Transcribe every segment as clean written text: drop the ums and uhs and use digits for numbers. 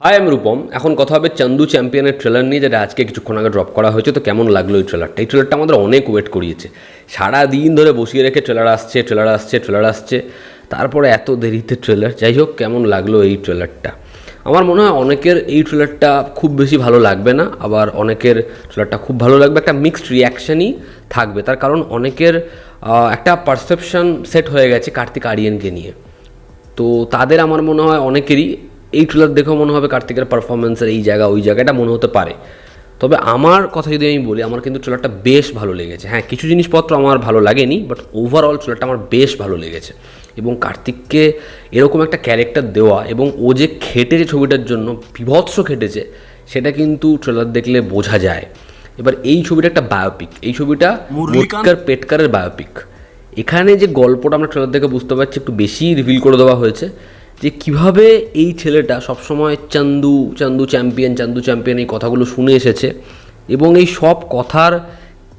High আমি রূপম। এখন কথা হবে চান্দু চ্যাম্পিয়নের ট্রেলার নিয়ে, যেটা আজকে কিছুক্ষণ আগে ড্রপ করা হয়েছে। তো কেমন লাগলো এই ট্রেলারটা? এই ট্রেলারটা আমাদের অনেক ওয়েট করিয়েছে, সারা দিন ধরে বসিয়ে রেখে ট্রেলার আসছে, তারপরে এত দেরিতে ট্রেলার। যাই হোক, কেমন লাগলো এই ট্রেলারটা? আমার মনে হয় অনেকের এই ট্রেলারটা খুব বেশি ভালো লাগবে না, আবার অনেকের ট্রেলারটা খুব ভালো লাগবে। একটা মিক্সড রিয়াকশানই থাকবে, তার কারণ অনেকের একটা পারসেপশন সেট হয়ে গেছে কার্তিক আরিয়ানকে নিয়ে। তো তাদের আমার মনে হয় অনেকেরই এই ট্রেলার দেখেও মনে হবে কার্তিকের পারফরমেন্সের এই জায়গা ওই জায়গাটা মনে হতে পারে। তবে আমার কথা যদি আমি বলি, আমার কিন্তু ট্রেলারটা বেশ ভালো লেগেছে। হ্যাঁ, কিছু জিনিসপত্র আমার ভালো লাগেনি, বাট ওভারঅল ট্রেলারটা আমার বেশ ভালো লেগেছে। এবং কার্তিককে এরকম একটা ক্যারেক্টার দেওয়া, এবং ও যে খেটেছে ছবিটার জন্য, বিভৎস খেটেছে, সেটা কিন্তু ট্রেলার দেখলে বোঝা যায়। এবার এই ছবিটা একটা বায়োপিক, এই ছবিটা মুরলিকার পেটকারের বায়োপিক। এখানে যে গল্পটা আমরা ট্রেলার দেখে বুঝতে পারছি, একটু বেশি রিভিল করে দেওয়া হয়েছে যে কীভাবে এই ছেলেটা সবসময় চান্দু চ্যাম্পিয়ন এই কথাগুলো শুনে এসেছে, এবং এই সব কথার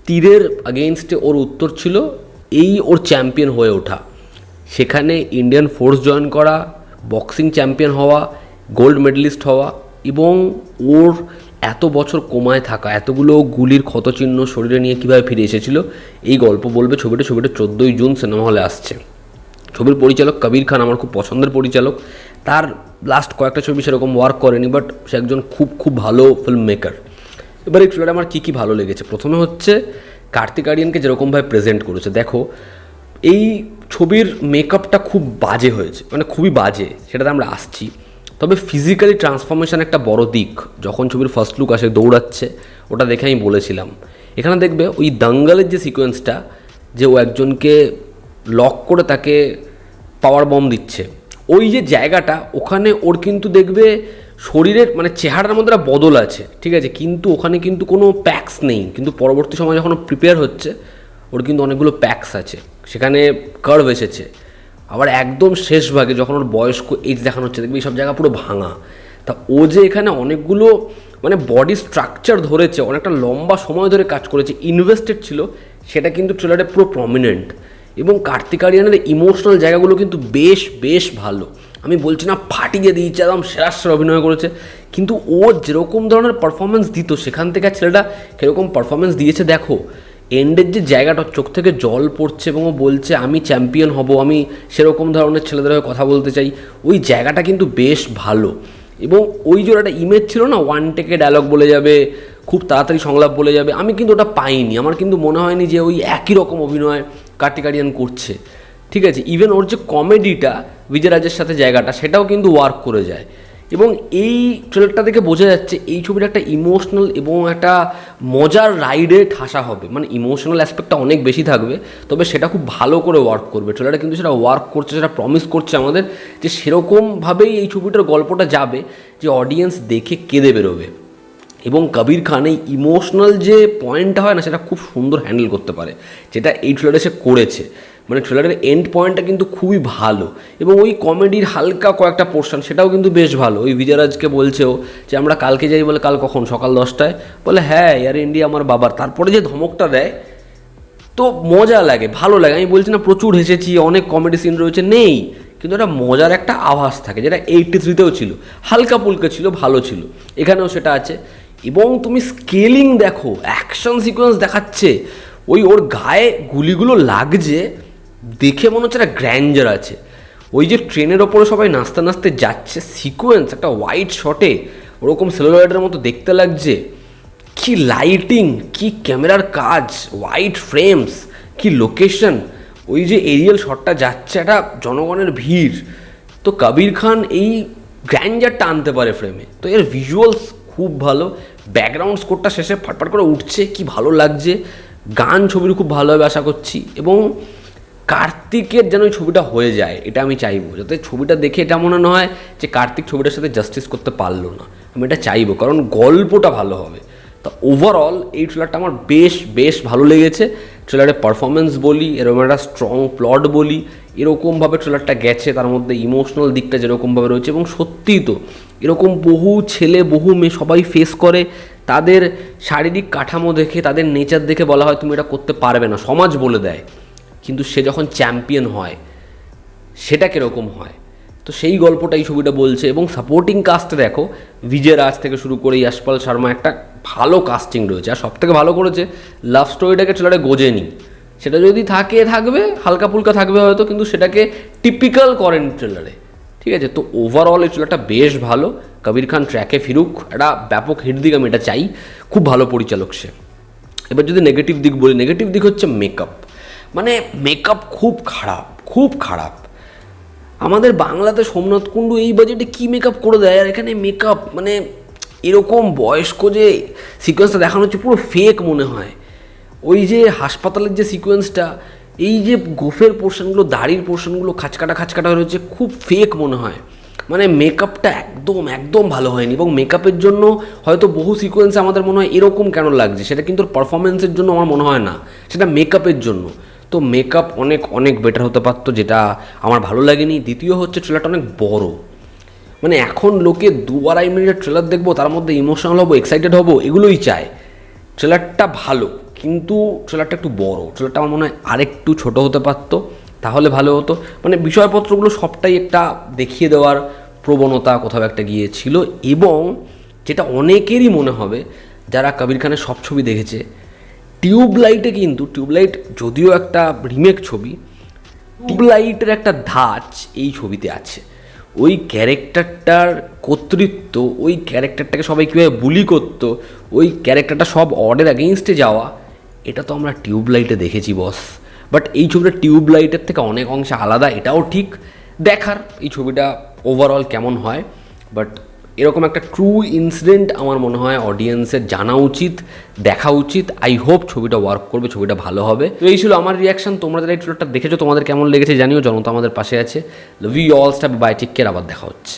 তীরের আগেনস্টে ওর উত্তর ছিল এই ওর চ্যাম্পিয়ন হয়ে ওঠা। সেখানে ইন্ডিয়ান ফোর্স জয়েন করা, বক্সিং চ্যাম্পিয়ন হওয়া, গোল্ড মেডেলিস্ট হওয়া, এবং ওর এত বছর কোমায় থাকা, এতগুলো গুলির ক্ষতচিহ্ন শরীরে নিয়ে কীভাবে ফিরে এসেছিল, এই গল্প বলবে ছবিটা। 14ই জুন সিনেমা হলে আসছে। ছবির পরিচালক কবির খান আমার খুব পছন্দের পরিচালক। তার লাস্ট কয়েকটা ছবি সেরকম ওয়ার্ক করেনি, বাট সে একজন খুব ভালো ফিল্ম মেকার। এবার এই ট্রেলারে আমার কী ভালো লেগেছে? প্রথমে হচ্ছে কার্তিক আরিয়ানকে যেরকমভাবে প্রেজেন্ট করেছে। দেখো, এই ছবির মেকআপটা খুব বাজে হয়েছে, মানে খুবই বাজে, সেটাতে আমরা আসছি। তবে ফিজিক্যালি ট্রান্সফরমেশন একটা বড় দিক। যখন ছবির ফার্স্ট লুক আসে দৌড়াচ্ছে, ওটা দেখে আমি বলেছিলাম। এখানে দেখবে ওই দাঙ্গালের যে সিকোয়েন্সটা, যে ও একজনকে লক করে তাকে পাওয়ার বম দিচ্ছে, ওই যে জায়গাটা, ওখানে ওর কিন্তু দেখবে শরীরের মানে চেহারার মধ্যে একটা বদল আছে, ঠিক আছে, কিন্তু ওখানে কিন্তু কোনো প্যাক্স নেই। কিন্তু পরবর্তী সময় যখন প্রিপেয়ার হচ্ছে, ওর কিন্তু অনেকগুলো প্যাক্স আছে, সেখানে কার্ভ এসেছে। আবার একদম শেষ ভাগে যখন ওর বয়স্ক এজ দেখানো হচ্ছে, দেখবি এইসব জায়গা পুরো ভাঙা। তা ও যে এখানে অনেকগুলো মানে বডি স্ট্রাকচার ধরেছে, অনেকটা লম্বা সময় ধরে কাজ করেছে, ইনভেস্টেড ছিল, সেটা কিন্তু ট্রেলারে পুরো প্রমিনেন্ট। এবং কার্তিক আরিয়ানের ইমোশনাল জায়গাগুলো কিন্তু বেশ ভালো। আমি বলছি না ফাটিয়ে দিয়েছে, একদম সেরা অভিনয় করেছে, কিন্তু ও যেরকম ধরনের পারফরমেন্স দিত, সেখান থেকে ছেলেটা কীরকম পারফরমেন্স দিয়েছে দেখো। এন্ডের যে জায়গাটা, চোখ থেকে জল পড়ছে, এবং ও বলছে আমি চ্যাম্পিয়ন হব, আমি সেরকম ধরনের ছেলেদের হয়ে কথা বলতে চাই, ওই জায়গাটা কিন্তু বেশ ভালো। এবং ওই যে একটা ইমেজ ছিল না, ওয়ান টেকে ডায়লগ বলে যাবে, খুব তাড়াতাড়ি সংলাপ বলে যাবে, আমি কিন্তু ওটা পাইনি। আমার কিন্তু মনে হয়নি যে ওই একই রকম অভিনয় কার্তিক আরিয়ান করছে, ঠিক আছে। ইভেন ওর যে কমেডিটা বিজয়রাজের সাথে জায়গাটা, সেটাও কিন্তু ওয়ার্ক করে যায়। এবং এই ট্রেলারটা দেখে বোঝা যাচ্ছে এই ছবিটা একটা ইমোশনাল এবং একটা মজার রাইডে ঠাসা হবে। মানে ইমোশনাল অ্যাসপেক্টটা অনেক বেশি থাকবে, তবে সেটা খুব ভালো করে ওয়ার্ক করবে। ট্রেলারটা কিন্তু সেটা ওয়ার্ক করছে, সেটা প্রমিস করছে আমাদের যে সেরকমভাবেই এই ছবিটার গল্পটা যাবে, যে অডিয়েন্স দেখে কেঁদে বেরোবে। এবং কবির খান এই ইমোশনাল যে পয়েন্টটা হয় না, সেটা খুব সুন্দর হ্যান্ডেল করতে পারে, যেটা এই ট্রেলারে সে করেছে। মানে ট্রেলারের এন্ড পয়েন্টটা কিন্তু খুবই ভালো, এবং ওই কমেডির হালকা কয়েকটা পোর্শন সেটাও কিন্তু বেশ ভালো। ওই বিজয়রাজকে বলছেও যে আমরা কালকে যাই, বলে কাল কখন? সকাল 10টায়। বলে হ্যাঁ এয়ার ইন্ডিয়া আমার বাবার। তারপরে যে ধমকটা দেয়, তো মজা লাগে, ভালো লাগে। আমি বলছি না প্রচুর হেসেছি, অনেক কমেডি সিন রয়েছে, নেই, কিন্তু একটা মজার একটা আভাস থাকে, যেটা 83তেও ছিল, হালকা পুলকা ছিল, ভালো ছিল, এখানেও সেটা আছে। এবং তুমি স্কেলিং দেখো, অ্যাকশন সিকোয়েন্স দেখাচ্ছে, ওর গায়ে গুলিগুলো লাগছে, দেখে মনে হচ্ছে একটা গ্র্যান্ডার আছে। ওই যে ট্রেনের ওপরে সবাই নাচতে যাচ্ছে, সিকোয়েন্স একটা হোয়াইট শটে ওরকম সেলুলয়েডের মতো দেখতে লাগছে। কি লাইটিং, কি ক্যামেরার কাজ, হোয়াইট ফ্রেমস, কি লোকেশন, ওই যে এরিয়াল শটটা যাচ্ছে, একটা জনগণের ভিড়। তো কবির খান এই গ্র্যান্ডারটা আনতে পারে ফ্রেমে। তো এর ভিজুয়ালস খুব ভালো, ব্যাকগ্রাউন্ড স্কোরটা শেষে ফাটফাট করে উঠছে, কি ভালো লাগছে। গান ছবির খুব ভালো হবে আশা করছি, এবং কার্তিকের যেন ওই ছবিটা হয়ে যায়, এটা আমি চাইবো। যাতে ছবিটা দেখে এটা মনে নয় যে কার্তিক ছবিটার সাথে জাস্টিস করতে পারলো না, আমি এটা চাইবো, কারণ গল্পটা ভালো হবে। তা ওভারঅল এই ট্রেলারটা আমার বেশ ভালো লেগেছে। ট্রেলারের পারফরমেন্স বলি, এরকম একটা স্ট্রং প্লট বলি, এরকমভাবে ট্রেলারটা গেছে, তার মধ্যে ইমোশনাল দিকটা যেরকমভাবে রয়েছে। এবং সত্যিই তো এরকম বহু ছেলে বহু মেয়ে সবাই ফেস করে, তাদের শারীরিক কাঠামো দেখে, তাদের নেচার দেখে বলা হয় তুমি এটা করতে পারবে না, সমাজ বলে দেয়। কিন্তু সে যখন চ্যাম্পিয়ন হয়, সেটা কীরকম হয়, তো সেই গল্পটা এই ছবিটা বলছে। এবং সাপোর্টিং কাস্টে দেখো, বিজয় রাজ থেকে শুরু করে যশপাল শর্মা, একটা ভালো কাস্টিং রয়েছে। আর সব থেকে ভালো করেছে, লাভ স্টোরিটাকে ট্রেলারে গোজেনি। সেটা যদি থাকবে হালকা ফুলকা থাকবে হয়তো, কিন্তু সেটাকে টিপিক্যাল করেন ট্রেলারে, ঠিক আছে। তো ওভারঅল এই ট্রেলারটা বেশ ভালো। কবির খান ট্র্যাকে ফিরুক, একটা ব্যাপক হিট দিক আমি এটা চাই, খুব ভালো পরিচালক সে। এবার যদি নেগেটিভ দিক বলি, নেগেটিভ দিক হচ্ছে মেকআপ। মানে মেকআপ খুব খারাপ, খুব খারাপ। আমাদের বাংলাতে সোমনাথ কুণ্ডু এই বাজেটে কী মেকআপ করে দেয়, আর এখানে মেকআপ মানে এরকম বয়স্ক যে সিকোয়েন্সটা দেখানো হচ্ছে পুরো ফেক মনে হয়। ওই যে হাসপাতালের যে সিকোয়েন্সটা, এই যে গোফের পোর্শনগুলো, দাড়ির পোর্শনগুলো খাঁচকাটা রয়েছে, খুব ফেক মনে হয়। মানে মেকআপটা একদম একদম ভালো হয়নি। এবং মেকআপের জন্য হয়তো বহু সিকোয়েন্সে আমাদের মনে হয় এরকম কেন লাগছে, সেটা কিন্তু পারফরমেন্সের জন্য আমার মনে হয় না, সেটা মেকআপের জন্য। তো মেকআপ অনেক অনেক বেটার হতে পারতো, যেটা আমার ভালো লাগেনি। দ্বিতীয় হচ্ছে ট্রেলারটা অনেক বড়। মানে এখন লোকে 2-2.5 মিনিটের ট্রেলার দেখবো, তার মধ্যে ইমোশনাল হবো, এক্সাইটেড হবো, এগুলোই চায়। ট্রেলারটা ভালো, কিন্তু ট্রেলারটা একটু বড়। ট্রেলারটা আমার মনে হয় আরেকটু ছোট হতে পারতো, তাহলে ভালো হতো। মানে বিষয়পত্রগুলো সবটাই একটা দেখিয়ে দেওয়ার প্রবণতা কোথাও একটা গিয়েছিল। এবং যেটা অনেকেরই মনে হবে যারা কবির খানের সব ছবি দেখেছে, টিউবলাইটে কিন্তু, টিউবলাইট যদিও একটা রিমেক ছবি, টিউবলাইটের একটা ধাঁচ এই ছবিতে আছে। ওই ক্যারেক্টারটার কর্তৃত্ব, ওই ক্যারেক্টারটাকে সবাই কীভাবে বুলি করতো, ওই ক্যারেক্টারটা সব অর্ডের অ্যাগেইনস্টে যাওয়া, এটা তো আমরা টিউবলাইটে দেখেছি বস। বাট এই ছবিটা টিউবলাইটের থেকে অনেক অংশে আলাদা, এটাও ঠিক। দেখার এই ছবিটা ওভারঅল কেমন হয়। বাট এরকম একটা ট্রু ইনসিডেন্ট আমার মনে হয় অডিয়েন্সের জানা উচিত, দেখা উচিত। আই হোপ ছবিটা ওয়ার্ক করবে, ছবিটা ভালো হবে। তো এই ছিল আমার রিয়াকশন। তোমরা যারা এই ট্রেলারটা দেখেছো, তোমাদের কেমন লেগেছে জানিও। জনতা আমাদের পাশে আছে। Love you all, stop bye, take care, আবার দেখা হচ্ছে।